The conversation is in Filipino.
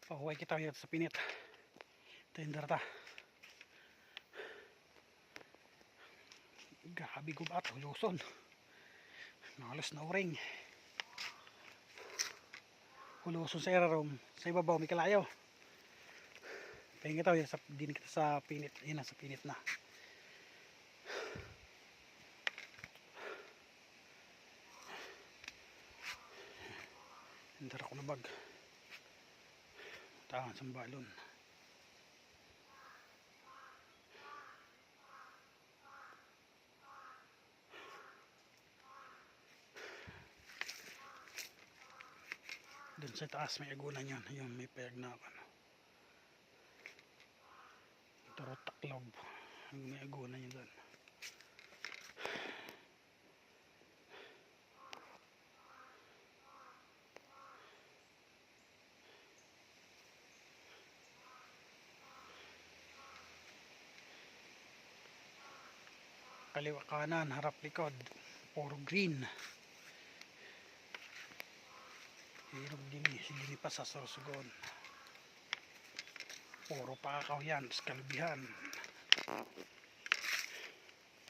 Pahuway kita yun sa pinit. Tender ta. Grabe gubat, huluson. Nahalos na uring. Huluson sa erarom. Sa ibabaw, may kalayaw. Pahingin kita yun, din kita sa pinit. Yun na, sa pinit na. Tender ako na bag. Tahan sa balon. Doon sa taas may agunan yan. Yung may payag na ano. Turot taklob. May agunan yun doon. Kaliwa kanan, harap likod. Puro green. Hirap din pa sa Sorsogon. Puro pakaw yan, kalbihan.